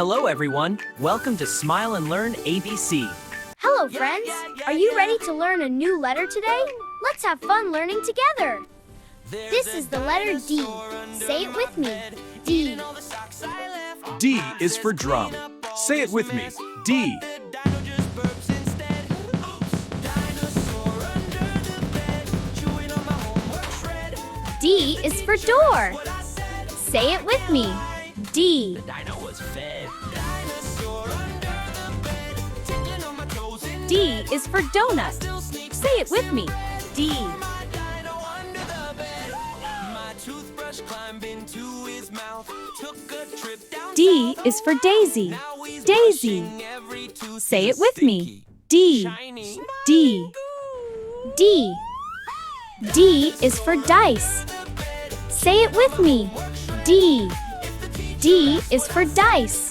Hello everyone, welcome to Smile and Learn ABC. Hello friends, are you ready to learn a new letter today? Let's have fun learning together. This is the letter D. Say it with me. D. D is for drum. Say it with me. D. D is for door. Say it with me. D. D is for donut. Say it with me. D. D is for daisy. Daisy. Say it with me. D. D. D. D is for dice. Say it with me. D. D is for dice.